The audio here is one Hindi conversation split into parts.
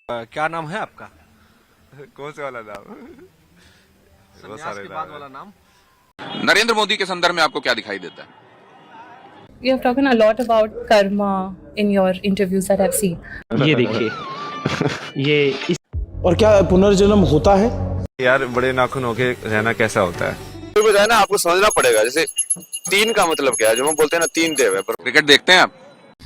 क्या नाम है आपका? कौन से वाला नाम? बहुत संन्यास सारे के नाम बाद है। वाला नाम? नरेंद्र मोदी के संदर्भ में आपको क्या दिखाई देता है? You have talked a lot about karma in your interviews that I've seen. ये देखिए ये इस और क्या पुनर्जन्म होता है? यार बड़े नाखून होके रहना कैसा होता है? जो है ना आपको समझना पड़ेगा। जैसे तीन का मतलब क्या है, जो हम बोलते हैं ना तीन देव है। क्रिकेट देखते हैं आप?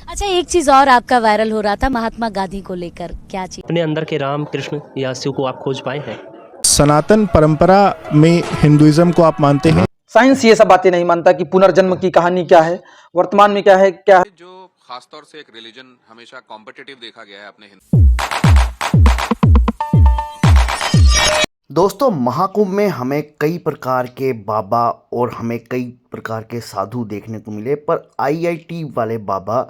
अच्छा, एक चीज और आपका वायरल हो रहा था महात्मा गांधी को लेकर, क्या चीज? अपने अंदर के राम कृष्ण या शिव को आप खोज पाए हैं? सनातन परंपरा में हिंदुइज्म को आप मानते हैं? साइंस ये सब बातें नहीं मानता कि पुनर्जन्म की कहानी क्या है, वर्तमान में क्या है। जो खासतौर से एक रिलीजन हमेशा कॉम्पिटिटिव देखा गया है अपने हिंदू। दोस्तों, महाकुंभ में हमें कई प्रकार के बाबा और हमें कई प्रकार के साधु देखने को मिले, पर आईआईटी वाले बाबा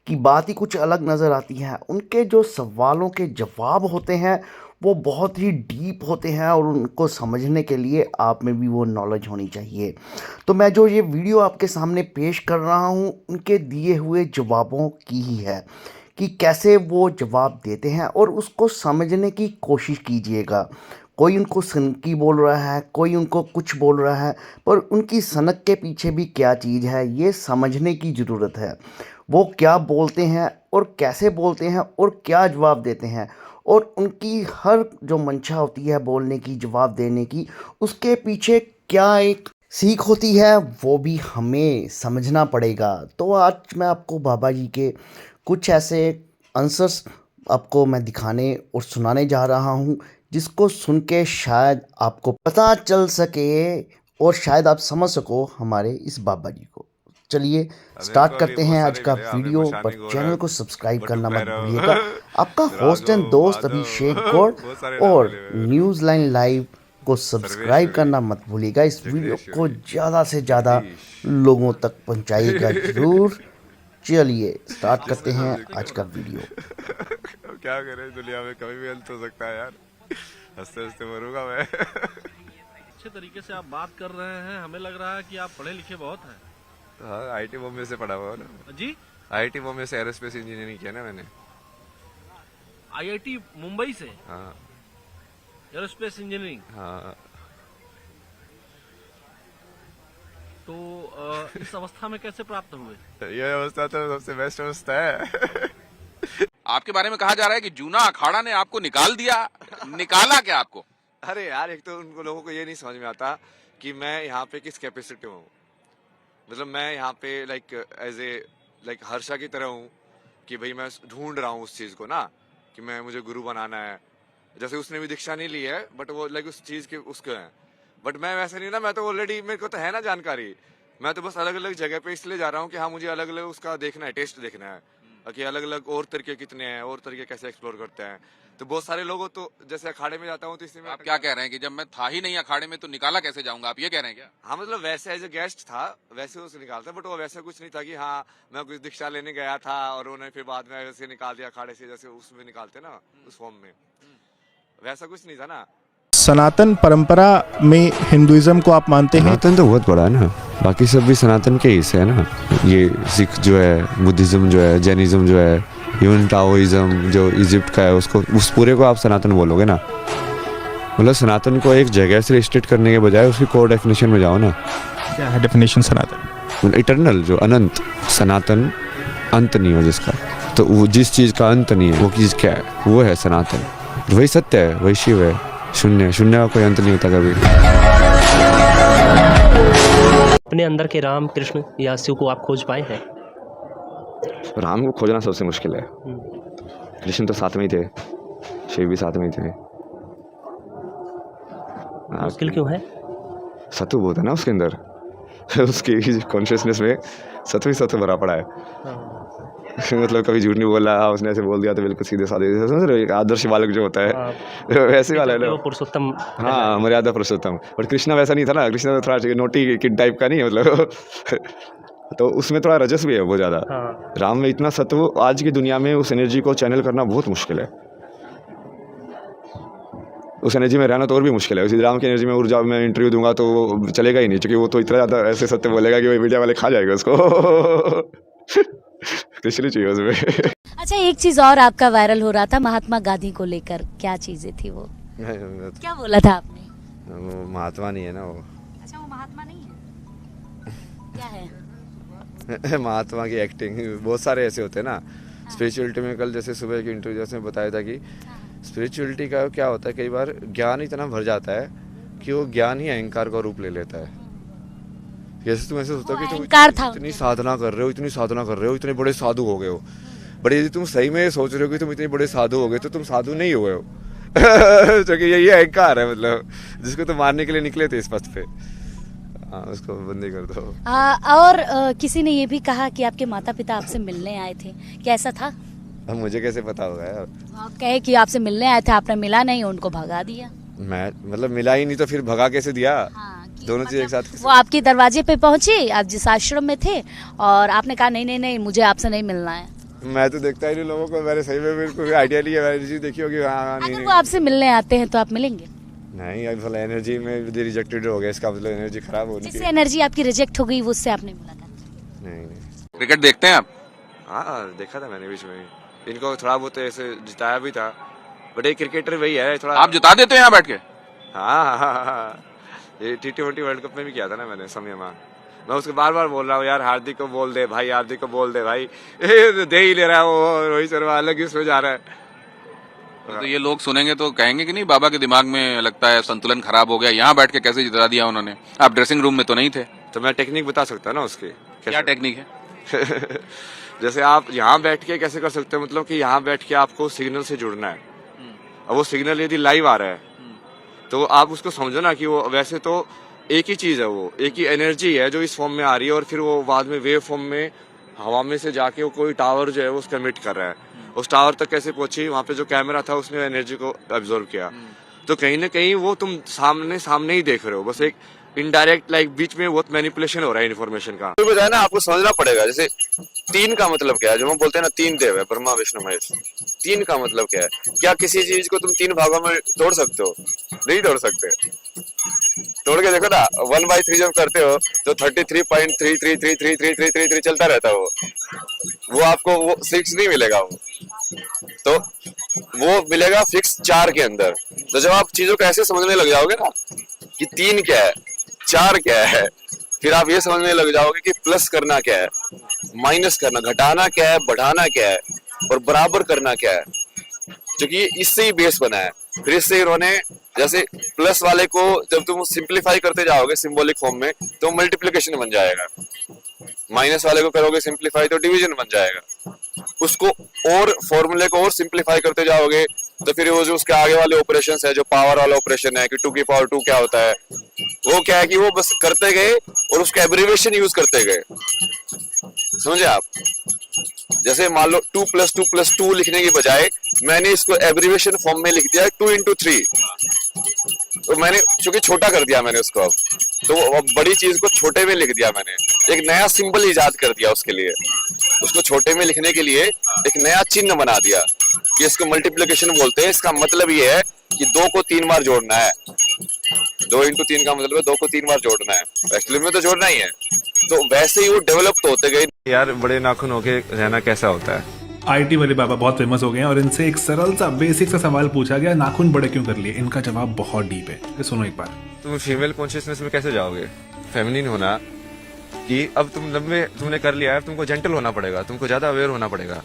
की बात ही कुछ अलग नज़र आती है। उनके जो सवालों के जवाब होते हैं वो बहुत ही डीप होते हैं और उनको समझने के लिए आप में भी वो नॉलेज होनी चाहिए। तो मैं जो ये वीडियो आपके सामने पेश कर रहा हूँ उनके दिए हुए जवाबों की ही है कि कैसे वो जवाब देते हैं, और उसको समझने की कोशिश कीजिएगा। कोई उनको सनकी बोल रहा है, कोई उनको कुछ बोल रहा है, पर उनकी सनक के पीछे भी क्या चीज़ है ये समझने की ज़रूरत है। वो क्या बोलते हैं और कैसे बोलते हैं और क्या जवाब देते हैं, और उनकी हर जो मंशा होती है बोलने की, जवाब देने की, उसके पीछे क्या एक सीख होती है वो भी हमें समझना पड़ेगा। तो आज मैं आपको बाबा जी के कुछ ऐसे आंसर्स आपको मैं दिखाने और सुनाने जा रहा हूँ, जिसको सुन के शायद आपको पता चल सके और शायद आप समझ सको हमारे इस बाबा जी को। चलिए स्टार्ट करते हैं आज का वीडियो। पर चैनल को सब्सक्राइब करना मत भूलिएगा। आपका होस्ट एंड दोस्त अभिषेक गौड़, और न्यूज़ लाइन लाइव को सब्सक्राइब करना मत भूलिएगा। इस वीडियो को ज़्यादा से ज़्यादा लोगों तक पहुंचाइएगा जरूर। चलिए स्टार्ट करते हैं आज का वीडियो। क्या करें, दुनिया में कभी भी अंत हो सकता है यार। हंसते हंसते मरूंगा मैं। अच्छे तरीके से आप बात कर रहे हैं, हमें लग रहा है कि आप पढ़े लिखे बहुत हैं। हाँ, आईटी बॉम्बे से पढ़ा हुआ ना जी? आईटी बॉम्बे से एरोस्पेस इंजीनियरिंग किया ना मैंने। आईआईटी मुंबई से हाँ एरोस्पेस इंजीनियरिंग। हाँ। तो इस अवस्था में कैसे प्राप्त हुए? ये अवस्था तो सबसे बेस्ट अवस्था है। आपके बारे में कहा जा रहा है कि जूना अखाड़ा ने आपको निकाल दिया। निकाला क्या आपको? अरे यार, एक तो उनको लोगों को ये नहीं समझ में आता कि मैं यहाँ पे किस कैपेसिटी में हूँ। मतलब मैं यहाँ पे एज ए हर्षा की तरह हूँ कि भाई मैं ढूंढ रहा हूँ उस चीज को ना, कि मैं मुझे गुरु बनाना है। जैसे उसने भी दीक्षा नहीं ली है, बट वो उस चीज के उसके हैं। बट मैं वैसे नहीं ना, मैं तो ऑलरेडी, मेरे को तो है ना जानकारी। मैं तो बस अलग अलग जगह पे इसलिए जा रहा हूँ कि हाँ, मुझे अलग अलग उसका देखना है, टेस्ट देखना है कि अलग अलग और तरीके कितने हैं, और तरीके कैसे एक्सप्लोर करते हैं। तो बहुत सारे लोगों, तो जैसे अखाड़े में जाता हूँ तो इसमें आप क्या कह रहे हैं कि जब मैं था ही नहीं अखाड़े में तो निकाला कैसे जाऊंगा, आप ये कह रहे हैं क्या? हाँ, मतलब वैसे एज ए गेस्ट था, वैसे उसे निकालता, बट वो वैसा कुछ नहीं था कि हाँ मैं कुछ दीक्षा लेने गया था और उन्होंने फिर बाद में वैसे निकाल दिया अखाड़े से, जैसे उसमें निकालते ना उस फॉर्म में। वैसा कुछ नहीं था ना। सनातन परंपरा में हिंदुइज्म को आप मानते हैं? सनातन तो बहुत बड़ा है ना, बाकी सब भी सनातन के हिस्से है ना। ये सिख जो है, बुद्धिज्म जो है, जैनिज्म जो है, इवन टाओइज्म जो इजिप्ट का है, उसको उस पूरे को आप सनातन बोलोगे ना। मतलब सनातन को एक जगह से रिस्ट्रिक्ट करने के बजाय उसकी कोर डेफिनेशन में जाओ ना। क्या है डेफिनेशन सनातन? इटर्नल, जो अनंत। सनातन अंत नहीं हो जिसका, तो वो जिस चीज़ का अंत नहीं है वो चीज़ क्या है, वो है सनातन। वही सत्य है, वही शिव है। शून्य, शून्य का कोई अंत नहीं होता कभी। अपने अंदर के राम कृष्ण या शिव को आप खोज पाए हैं? राम को खोजना सबसे मुश्किल है। कृष्ण तो साथ में ही थे, शिव भी साथ में ही थे। मुश्किल क्यों है? सत्व बहुत है ना उसके अंदर। उसकी कॉन्शियसनेस में सत्व ही सत्व भरा पड़ा है। मतलब कभी झूठ नहीं बोला, उसने ऐसे बोल दिया तो बिल्कुल सीधे साधे, समझ रहे हो, एक आदर्श बालक जो होता है वैसे वाला है ना, पुरुषोत्तम। हाँ, मर्यादा पुरुषोत्तम। बट कृष्णा वैसा नहीं था ना। कृष्णा तो थोड़ा नोटी किड टाइप का नहीं है, मतलब तो उसमें थोड़ा रजस भी है बहुत ज़्यादा। राम में इतना सत्व, आज की दुनिया में उस एनर्जी को चैनल करना बहुत मुश्किल है। उस एनर्जी में रहना तो और भी मुश्किल है। उसी राम की एनर्जी में ऊर्जा में इंटरव्यू दूंगा तो वो चलेगा ही नहीं, क्योंकि वो तो इतना ज़्यादा ऐसे सत्य बोलेगा कि वो मीडिया वाले खा जाएगा उसको। कुछ नहीं चाहिए उसमें। अच्छा, एक चीज और आपका वायरल हो रहा था महात्मा गांधी को लेकर, क्या चीजें थी वो? क्या बोला था आपने? वो महात्मा नहीं है ना वो। अच्छा, वो महात्मा नहीं है, क्या है? महात्मा की एक्टिंग बहुत सारे ऐसे होते हैं ना। स्पिरिचुअलिटी में कल जैसे सुबह के इंटरव्यू में बताया था कि स्पिरिचुअलिटी का क्या होता है, कई बार ज्ञान इतना भर जाता है कि वो ज्ञान ही अहंकार का रूप ले लेता है। जैसे तुम ऐसे सोचो कि तुम इतनी साधना कर रहे हो, इतनी साधना कर रहे हो, इतने बड़े साधु हो गए हो, बट यदि तुम सही में सोच रहे हो कि तुम इतने बड़े साधु हो गए तो तुम साधु नहीं हुए हो। क्योंकि यही अहंकार है, मतलब जिसको तुम मारने के लिए निकले थे इस पथ पे। हाँ, उसको बंदी कर दो। और किसी ने ये भी कहा कि आपके माता पिता आपसे मिलने आए थे, क्या ऐसा था? अब मुझे कैसे पता होगा यार? आप कहे कि आपसे मिलने आए थे, आपने मिला नहीं, उनको भगा दिया। मैं मतलब मिला ही नहीं तो फिर भगा कैसे दिया? दोनों चीज एक साथ। वो आपके दरवाजे पे पहुंची, आप जिस आश्रम में थे, और आपने कहा नहीं नहीं नहीं, मुझे आपसे नहीं मिलना है। मैं तो देखता ही नहीं लोगों को, मैंने सही में बिल्कुल आइडिया नहीं है, मैंने चीज देखी होगी। हाँ, अगर वो आपसे मिलने आते हैं तो आप मिलेंगे? नहीं, अब एनर्जी में रिजेक्टेड हो गया, इसका मतलब एनर्जी खराब हो रही है। जिससे एनर्जी आपकी रिजेक्ट हो गई, वो उससे आपने मुलाकात? नहीं। क्रिकेट देखते हैं आप? हाँ, देखा था मैंने बीच में। इनको थोड़ा बहुत ऐसे जिताया भी था, बट एक क्रिकेटर वही है थोड़ा। आप जिता देते हो यहाँ बैठ के? हाँ, ये T20 वर्ल्ड कप में भी किया था ना मैंने समय में। मैं उसको बार बार बोल रहा हूँ यार, हार्दिक को बोल दे भाई, हार्दिक को बोल दे भाई। दे ही ले रहा है वो, रोहित शर्मा अलग ही उसमें जा रहा है। तो ये लोग सुनेंगे तो कहेंगे कि नहीं, बाबा के दिमाग में लगता है संतुलन खराब हो गया, यहाँ बैठ के कैसे जिता दिया उन्होंने? आप ड्रेसिंग रूम में तो नहीं थे। तो मैं टेक्निक बता सकता हूँ ना उसकी। क्या टेक्निक है? जैसे आप यहाँ बैठ के कैसे कर सकते हो, मतलब कि यहाँ बैठ के आपको सिग्नल से जुड़ना है। अब वो सिग्नल यदि लाइव आ रहा है तो आप उसको समझो ना कि वो वैसे तो एक ही चीज है, वो एक ही एनर्जी है जो इस फॉर्म में आ रही है, और फिर वो बाद में वेव फॉर्म में हवा में से जाके वो कोई टावर जो है वो उसका एमिट कर रहा है। उस टावर तक कैसे पहुंची? वहां पे जो कैमरा था उसने एनर्जी को एब्जॉर्व किया। तो कहीं ना कहीं वो तुम सामने ही देख रहे हो, बस एक इनडायरेक्ट लाइक बीच में बहुत मैनिपुलेशन हो रहा है इन्फॉर्मेशन का। तो है ना, आपको समझना पड़ेगा। जैसे तीन का मतलब क्या है? जो हम बोलते हैं ना, तीन देव है, ब्रह्मा विष्णु महेश। तीन का मतलब क्या है? क्या किसी चीज को तुम तीन भागों में तोड़ सकते हो? नहीं तोड़ सकते। तोड़ के देखो ना, 1/3 जब करते हो तो 33.33333333 चलता रहता है वो आपको वो 6 नहीं मिलेगा, वो मिलेगा फिक्स 4 के अंदर। तो जब आप चीजों को ऐसे समझने लग जाओगे ना कि 3 क्या है, 4 क्या है, फिर आप ये समझने लग जाओगे कि प्लस करना क्या है, माइनस करना, घटाना क्या है, बढ़ाना क्या है, और बराबर करना क्या है, क्योंकि इससे ही बेस बना है। फिर इससे इन्होंने जैसे प्लस वाले को जब तुम सिंप्लीफाई करते जाओगे सिंबॉलिक फॉर्म में तो मल्टीप्लिकेशन बन जाएगा, माइनस वाले को करोगे सिंप्लीफाई तो डिवीजन बन जाएगा, उसको और फॉर्मूले को और सिंप्लीफाई करते जाओगे तो फिर वो जो उसके आगे वाले ऑपरेशन है, जो पावर वाला ऑपरेशन है कि 2 की पावर 2 क्या होता है, वो क्या है कि वो बस करते गए और उसका एब्रिविएशन यूज करते गए। समझे आप? जैसे मान लो 2 + 2 लिखने की बजाय मैंने इसको एब्रिविएशन फॉर्म में लिख दिया 2 × 3। तो मैंने चूंकि छोटा कर दिया मैंने उसको, अब तो अब बड़ी चीज को छोटे में लिख दिया, मैंने एक नया सिंबल इजाद कर दिया उसके लिए। उसको छोटे में लिखने के लिए एक नया चिन्ह बना दिया कि इसको मल्टीप्लिकेशन बोलते हैं। इसका मतलब ये है कि 2 को 3 बार जोड़ना है। 2 × 3 का मतलब है 2 को 3 बार जोड़ना है, एक्चुअली में तो जोड़ना ही है। तो वैसे ही वो डेवलप तो होते गए। यार बड़े नाखून होके रहना कैसा होता है? आईटी वाले बाबा बहुत फेमस हो गए हैं और इनसे एक सरल सा बेसिक सा सवाल पूछा गया, नाखून बड़े क्यों कर लिए? इनका जवाब बहुत डीप है, ये सुनो एक बार। तुम फीमेल कॉन्शियसनेस में कैसे जाओगे? फेमिनिन होना कि अब तुमने कर लिया है, तुमको जेंटल होना पड़ेगा, तुमको ज्यादा अवेयर होना पड़ेगा।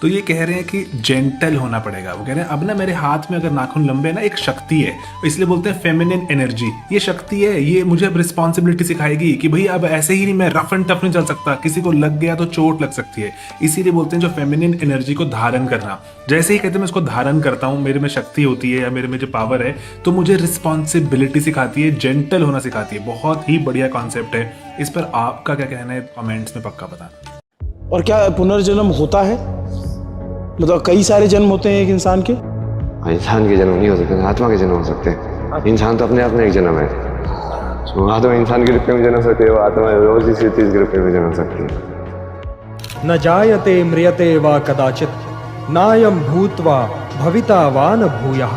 तो ये कह रहे हैं कि जेंटल होना पड़ेगा। वो कह रहे हैं अब ना मेरे हाथ में अगर नाखून लंबे है ना, एक शक्ति है, इसलिए बोलते हैं फेमिनिन एनर्जी। ये शक्ति है, ये मुझे अब रिस्पॉन्सिबिलिटी सिखाएगी कि भाई अब ऐसे ही नहीं, मैं रफ एंड टफ नहीं चल सकता, किसी को लग गया तो चोट लग सकती है। इसीलिए बोलते हैं जो फेमिनिन एनर्जी को धारण करना। जैसे ही कहते हैं मैं इसको धारण करता हूँ, मेरे में शक्ति होती है या मेरे में जो पावर है, तो मुझे रिस्पॉन्सिबिलिटी सिखाती है, जेंटल होना सिखाती है। बहुत ही बढ़िया कॉन्सेप्ट है। इस पर आपका क्या कहना है, कमेंट्स में पक्का बताना। और क्या पुनर्जन्म होता है? मतलब कई सारे जन्म होते हैं एक इंसान के? इंसान के जन्म नहीं हो सकते, आत्मा के जन्म हो सकते हैं। इंसान तो अपने आप में एक जन्म है। वो आत्मा इंसान के रूप में जन्म सकती है, वो आत्मा रोज इसी के रूप में जन्म सकती है। न जायते म्रियते वा कदाचित नायम भूत्वा भविता वा न भूयः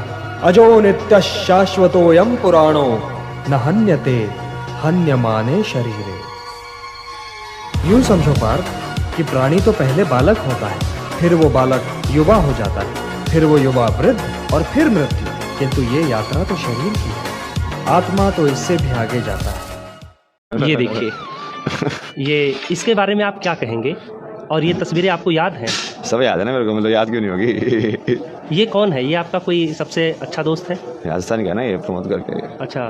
अजो नित्य शाश्वतोयम पुराणो न हन्यते हन्यमाने शरीरे। यूं समझो पार्थ कि प्राणी तो पहले बालक होता है, फिर वो बालक युवा हो जाता है, फिर वो युवा वृद्ध और फिर मृत्यु। किंतु ये यात्रा तो शरीर की है, आत्मा तो इससे भी आगे जाता है। ये देखिए, ये इसके बारे में आप क्या कहेंगे? और ये तस्वीरें आपको याद हैं? सब याद है ना मेरे को, मतलब याद क्यों नहीं होगी। ये कौन है? ये आपका कोई सबसे अच्छा दोस्त है? राजस्थान का ना, ये प्रमोद करके अच्छा,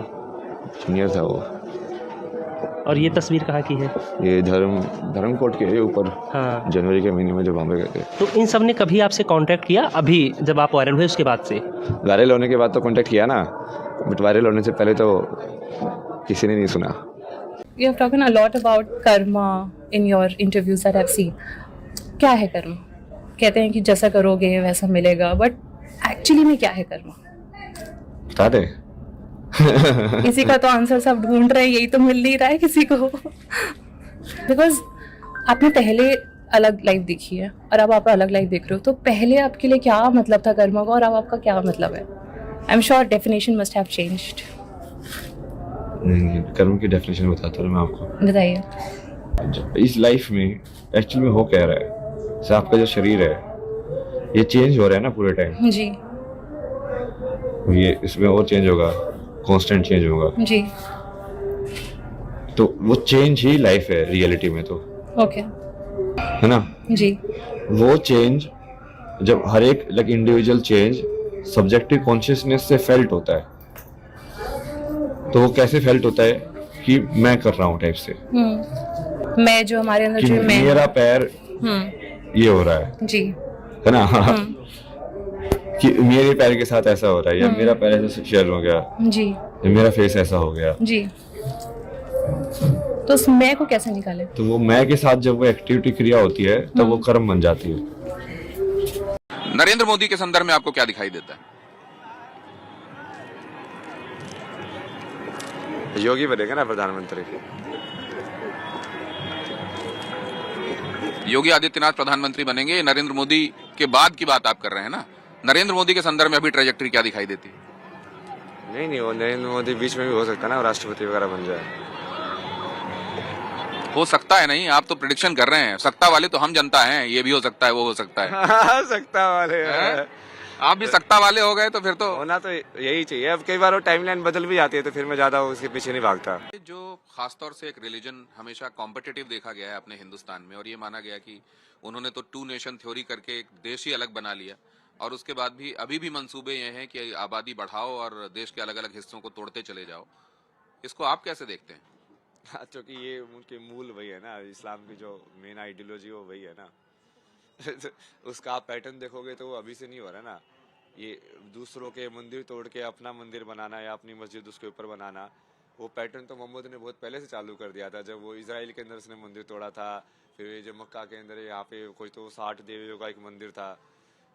जूनियर था वो। और ये तस्वीर कहाँ की है? ये धर्मकोट के ऊपर, हाँ, जनवरी के महीने में जब बॉम्बे गए थे। तो इन सब ने कभी आपसे कांटेक्ट किया? अभी जब आप वायरल हुए उसके बाद से? वायरल होने के बाद तो कांटेक्ट किया ना, बट वायरल होने से पहले तो किसी ने नहीं सुना। You have talked a lot about karma in your interviews that I've seen. क्या है कर्म? कहते हैं कि जैसा करोगे वैसा मिलेगा, बट एक्चुअली में क्या है कर्म? बता दे। इसी का तो आंसर सब ढूंढ रहे हैं, यही तो मिल नहीं रहा है किसी को। बिकॉज आपने पहले अलग लाइफ देखी है और अब आप अलग लाइफ देख रहे हो, तो पहले आपके लिए क्या मतलब था कर्म का और अब आपका क्या मतलब है? I am sure definition must have changed. कर्म की डेफिनेशन बताता हूँ मैं आपको। बताइए। इस लाइफ में एक्चुअली में हो क्या रहा है, जैसे आपका जो शरीर है ये चेंज हो रहा है ना पूरे टाइम जी ये, इसमें और चेंज होगा, कांस्टेंट चेंज होगा जी। तो वो चेंज ही लाइफ है रियलिटी में, तो ओके है ना जी। वो चेंज जब हर एक like individual change subjective consciousness से फेल्ट होता है, तो वो कैसे फेल्ट होता है कि मैं कर रहा हूँ टाइप से, मैं जो हमारे अंदर कि जो मैं मेरा पैर ये हो रहा है जी, है ना कि मेरे पैर के साथ ऐसा हो रहा है, या मेरा पैर ऐसे शेयर हो गया जी, या मेरा फेस ऐसा हो गया जी। तो उस मैं को कैसे निकाले? तो वो मैं के साथ जब वो एक्टिविटी क्रिया होती है तब वो कर्म बन जाती है। नरेंद्र मोदी के संदर्भ में आपको क्या दिखाई देता है? योगी बनेगा ना प्रधानमंत्री। योगी आदित्यनाथ प्रधानमंत्री बनेंगे। नरेंद्र मोदी के बाद की बात आप कर रहे हैं ना? नरेंद्र मोदी के संदर्भ में अभी ट्रेजेक्टरी क्या दिखाई देती है? नहीं वो नरेंद्र मोदी बीच में भी हो सकता है ना, वो राष्ट्रपति वगैरह बन जाए। हो सकता है नहीं, आप तो प्रेडिक्शन कर रहे हैं। सत्ता वाले तो हम जनता हैं, ये भी हो सकता है, वो हो सकता है। सत्ता वाले आप भी सत्ता वाले हो गए तो फिर तो होना तो यही चाहिए। अब कई बार वो टाइमलाइन बदल भी जाती है तो फिर मैं ज्यादा उसके पीछे नहीं भागता। जो खासतौर से एक रिलीजन हमेशा कॉम्पिटिटिव देखा गया है अपने हिंदुस्तान में, और ये माना गया कि उन्होंने तो 2 नेशन थ्योरी करके एक देश ही अलग बना लिया, और उसके बाद भी अभी भी मंसूबे ये हैं कि आबादी बढ़ाओ और देश के अलग अलग हिस्सों को तोड़ते चले जाओ। इसको आप कैसे देखते हैं? क्योंकि ये उनके मूल वही है ना, इस्लाम की जो मेन आइडियोलॉजी वो वही है ना। उसका आप पैटर्न देखोगे तो वो अभी से नहीं हो रहा ना। ये दूसरों के मंदिर तोड़ के अपना मंदिर बनाना या अपनी मस्जिद उसके ऊपर बनाना, वो पैटर्न तो मोहम्मद ने बहुत पहले से चालू कर दिया था। जब वो इजराइल के अंदर उसने मंदिर तोड़ा था, फिर जो मक्का के अंदर यहाँ पे कोई तो 60 देवियों का एक मंदिर था,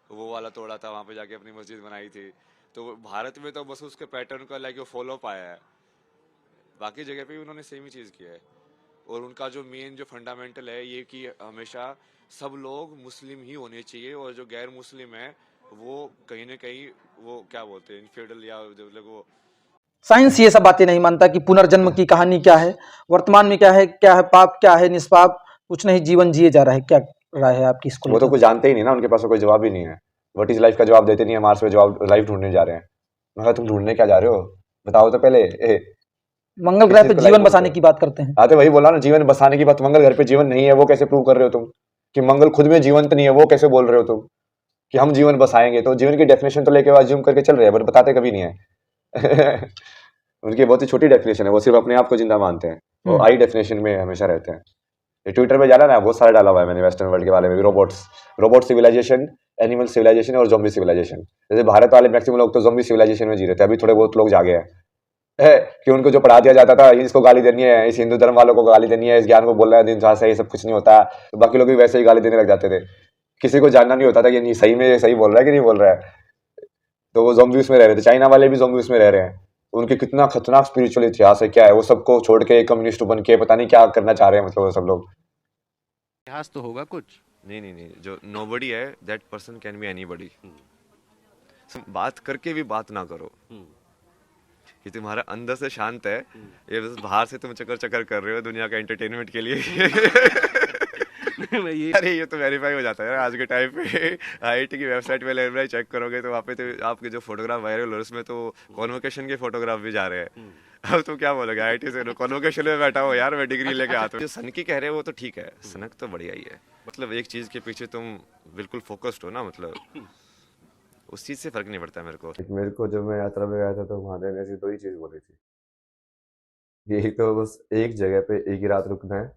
वो वाला तोड़ा था, वहाँ पे जाके अपनी मस्जिद बनाई थी। तो भारत में तो बस उसके पैटर्न का लाइक फॉलो पाया है, बाकी जगह पे भी उन्होंने सेम ही चीज़ किया है। और उनका जो मेन जो फंडामेंटल है ये कि हमेशा सब लोग मुस्लिम ही होने चाहिए, और जो गैर मुस्लिम है वो कहीं ना कहीं वो क्या बोलते हैं इनफेडरल या वो। साइंस ये सब बातें नहीं मानता कि पुनर्जन्म की कहानी क्या है, वर्तमान में क्या है पाप क्या है निष्पाप, कुछ नहीं, जीवन जिए जा रहा है। क्या राय है आपकी इसको? वो तो कुछ जानते ही नहीं ना, उनके पास कोई जवाब ही नहीं है। व्हाट इज लाइफ का जवाब देते नहीं है, मार्स पे जवाब लाइफ ढूंढने जा रहे हैं। मैं कहा तुम ढूंढने क्या जा रहे हो, बताओ तो पहले। मंगल ग्रह पे जीवन बसाने की बात करते हैं। हाँ तो वही बोला ना, जीवन बसाने की बात। मंगल ग्रह पे जीवन नहीं है वो कैसे प्रूव कर रहे हो तुम? कि मंगल खुद में जीवंत नहीं है वो कैसे बोल रहे हो तुम कि हम जीवन बसाएंगे? तो जीवन की डेफिनेशन तो लेके अज्यूम करके चल रहे हैं, बट बताते कभी नहीं है। उनकी बहुत ही छोटी डेफिनेशन है, वो सिर्फ अपने आप को जिंदा मानते हैं, वो आई डेफिनेशन में हमेशा रहते हैं। ट्विटर पे जाना ना, बहुत सारा डाला हुआ है मैंने वेस्टर्न वर्ल्ड के बारे में, रोबोट सिविलाइजेशन, एनिमल सिविलाइजेशन और ज़ॉम्बी सिविलाइजेशन। जैसे भारत वाले मैक्सिमम लोग तो ज़ॉम्बी सिविलाइजेशन में जी रहे थे, अभी थोड़े बहुत लोग जागे हैं कि उनको जो पढ़ा दिया जाता था, इसको गाली देनी है, इस हिंदू धर्म वालों को गाली देनी है, इस ज्ञान को बोलना है दिन जहाँ से ये सब कुछ नहीं होता, तो बाकी लोग भी वैसे ही गाली देने लग जाते थे। किसी को जानना नहीं होता था कि नहीं सही में सही बोल रहा है कि नहीं बोल रहा है। तो वो ज़ॉम्बीज में रह रहे थे। चाइना वाले भी ज़ॉम्बीज में रह रहे हैं। उनके कितना खतरनाक स्पिरिचुअल इतिहास है, क्या है, वो सबको छोड़ के कम्युनिस्ट बन के पता नहीं क्या करना चाह रहे हैं, मतलब वो सब लोग। इतिहास तो होगा कुछ। नहीं, जो नोबडी है that person can be anybody. बात करके भी बात ना करो कि तुम्हारा अंदर से शांत है, ये बस बाहर से तुम चक्कर कर रहे हो दुनिया का एंटरटेनमेंट के लिए। मैं ये अरे ये तो वेरीफाई हो जाता है यार आज के टाइम पे। आईआईटी की वेबसाइट पे लेवल चेक करोगे तो वहाँ पे तो आपके जो फोटोग्राफ वायरल हो उसमें तो कॉन्वोकेशन के फोटोग्राफ भी जा रहे हैं। अब तुम क्या बोलोगे आईआईटी से कॉन्वोकेशन में बैठा हो यार, मैं डिग्री लेके आता हूँ। जो सन की कह रहे हो वो तो ठीक है, सनक तो बढ़िया ही है। मतलब एक चीज के पीछे तुम बिल्कुल फोकस्ड हो ना, मतलब उस चीज से फर्क नहीं पड़ता मेरे को। मेरे को जब मैं यात्रा में गया था तो महादेव ने ऐसी 2 ही चीज बोली थी, यही तो बस एक जगह पे एक ही रात रुकना है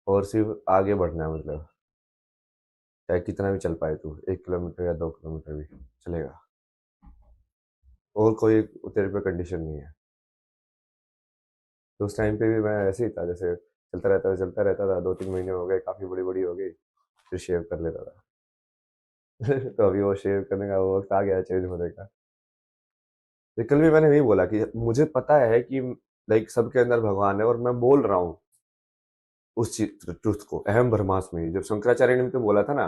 और सिर्फ आगे बढ़ना है। मतलब चाहे कितना भी चल पाए तू, 1 किलोमीटर या 2 किलोमीटर भी चलेगा, और कोई तेरे पे कंडीशन नहीं है। तो उस टाइम पे भी मैं ऐसे ही था, जैसे चलता रहता था। 2-3 महीने हो गए, काफ़ी बड़ी हो गई, फिर शेव कर लेता था। तो अभी वो शेव करने का वो वक्त आ गया चेंज होने का। तो कल भी मैंने वही बोला कि मुझे पता है कि लाइक सबके अंदर भगवान है, और मैं बोल रहा हूँ उस चीज ट्रुथ को, अहम ब्रह्मास्मि। जब शंकराचार्य ने तो बोला था ना,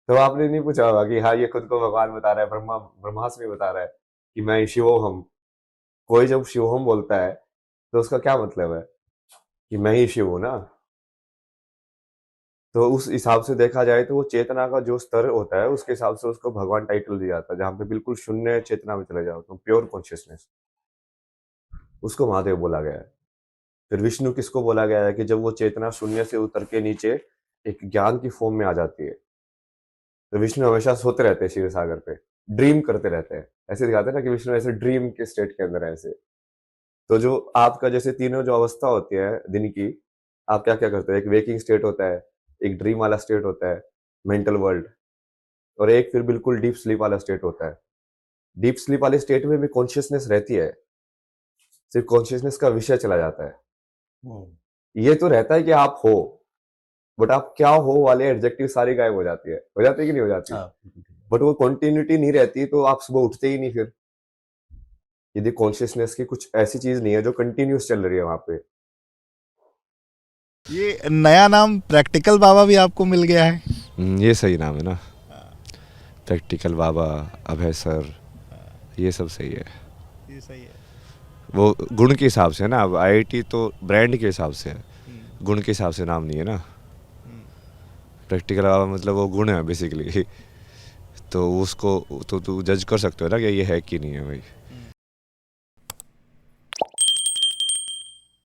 तो आपने नहीं पूछा होगा कि हाँ ये खुद को भगवान बता रहा है, ब्रह्मास्मि बता रहा है कि मैं शिवोहम। कोई जब शिवोहम बोलता है तो उसका क्या मतलब है कि मैं ही शिव हूं ना। तो उस हिसाब से देखा जाए तो वो चेतना का जो स्तर होता है उसके हिसाब से उसको भगवान टाइटल दिया जाता है, जहाँ पे बिल्कुल शून्य चेतना में चले जाओ, तो प्योर कॉन्शियसनेस, उसको महादेव बोला गया है। फिर विष्णु किसको बोला गया है कि जब वो चेतना शून्य से उतर के नीचे एक ज्ञान की फॉर्म में आ जाती है। तो विष्णु हमेशा सोते रहते हैं क्षीर सागर पे, ड्रीम करते रहते हैं। ऐसे दिखाते हैं ना कि विष्णु ऐसे ड्रीम के स्टेट के अंदर है ऐसे। तो जो आपका जैसे तीनों जो अवस्था होती है दिन की, आप क्या क्या करते हैं, एक वेकिंग स्टेट होता है, एक ड्रीम वाला स्टेट होता है, मेंटल वर्ल्ड, और एक फिर बिल्कुल डीप स्लीप वाला स्टेट होता है। डीप स्लीप वाले स्टेट में भी कॉन्शियसनेस रहती है, सिर्फ कॉन्शियसनेस का विषय चला जाता है। ये तो रहता है कि आप हो, बट आप क्या हो वाले एडजेक्टिव सारी गायब हो जाती है कि नहीं हो जाती? बट वो कंटिन्यूटी नहीं रहती, तो आप सुबह उठते ही नहीं। फिर यदि कॉन्शियसनेस की कुछ ऐसी चीज नहीं है जो कंटिन्यूस चल रही है वहां पे। ये नया नाम प्रैक्टिकल बाबा भी आपको मिल गया है? ये सही नाम है ना, प्रैक्टिकल बाबा, अभय सर, ये सब सही है। ये सही है, वो गुण के हिसाब से है ना। अब आईआईटी तो ब्रांड के हिसाब से है, गुण के हिसाब से नाम नहीं है ना। प्रैक्टिकल बाबा मतलब वो गुण है बेसिकली। तो उसको तो तू जज कर सकते हो ना कि ये है कि नहीं है भाई।